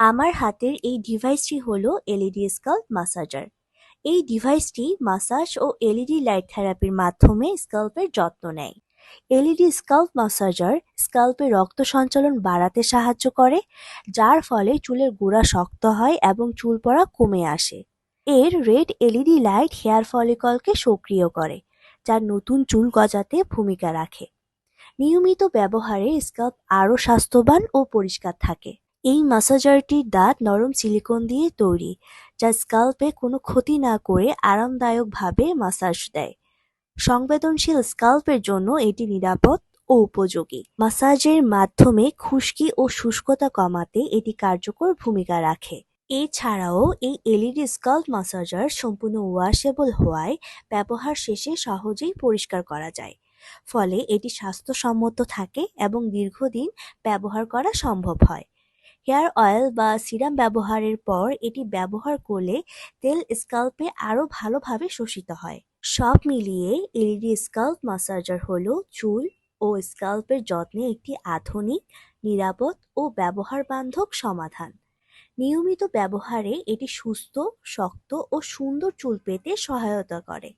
আমার হাতের এই ডিভাইসটি হলো এলইডি স্ক্যাল্প ম্যাসাজার। এই ডিভাইসটি ম্যাসাজ ও এলইডি লাইট থেরাপির মাধ্যমে স্ক্যাল্পের যত্ন নেয়। এলইডি স্ক্যাল্প ম্যাসাজার স্ক্যাল্পে রক্ত সঞ্চালন বাড়াতে সাহায্য করে, যার ফলে চুলের গোড়া শক্ত হয় এবং চুল পড়া কমে আসে। এর রেড এলইডি লাইট হেয়ার ফলিকলকে সক্রিয় করে, যা নতুন চুল গজাতে ভূমিকা রাখে। নিয়মিত ব্যবহারে স্ক্যাল্প আরও স্বাস্থ্যবান ও পরিষ্কার থাকে। এই ম্যাসাজারটির দাঁত নরম সিলিকন দিয়ে তৈরি, যা স্ক্যাল্পে কোনো ক্ষতি না করে আরামদায়কভাবে ম্যাসাজ দেয়। সংবেদনশীল স্ক্যাল্পের জন্য এটি নিরাপদ ও উপযোগী। ম্যাসাজের মাধ্যমে খুশকি ও শুষ্কতা কমাতে এটি কার্যকর ভূমিকা রাখে। এছাড়াও এই এলইডি স্ক্যাল্প ম্যাসাজার সম্পূর্ণ ওয়াশেবল হওয়ায় ব্যবহার শেষে সহজেই পরিষ্কার করা যায়। ফলে এটি স্বাস্থ্যসম্মত থাকে এবং দীর্ঘদিন ব্যবহার করা সম্ভব হয়। হেয়ার অয়েল বা সিরাম ব্যবহারের পর এটি ব্যবহার করলে তেল স্ক্যাল্পে আরও ভালোভাবে শোষিত হয়। সব মিলিয়ে এলইডি স্ক্যাল্প ম্যাসাজার হলো চুল ও স্ক্যাল্পের যত্নে একটি আধুনিক, নিরাপদ ও ব্যবহার বান্ধব সমাধান। নিয়মিত ব্যবহারে এটি সুস্থ, শক্ত ও সুন্দর চুল পেতে সহায়তা করে।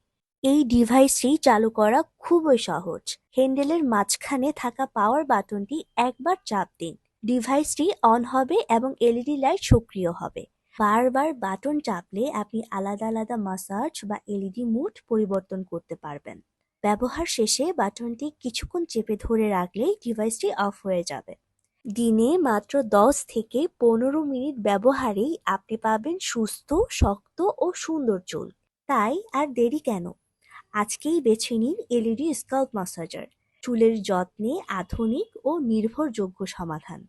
এই ডিভাইসটি চালু করা খুবই সহজ। হ্যান্ডেলের মাঝখানে থাকা পাওয়ার বাটনটি একবার চাপ দিন। ডিভাইসটি অন হবে এবং এলইডি লাইট সক্রিয় হবে। বারবার বাটন চাপলে আপনি আলাদা আলাদা ম্যাসাজ বা এলইডি মুড পরিবর্তন করতে পারবেন। ব্যবহার শেষে বাটনটি কিছুক্ষণ চেপে ধরে রাখলেই ডিভাইসটি অফ হয়ে যাবে। দিনে মাত্র 10 থেকে 15 মিনিট ব্যবহারেই আপনি পাবেন সুস্থ, শক্ত ও সুন্দর চুল। তাই আর দেরি কেন? আজকেই বেছে নিন এলইডি স্ক্যাল্প ম্যাসাজার, চুলের যত্নে আধুনিক ও নির্ভরযোগ্য সমাধান।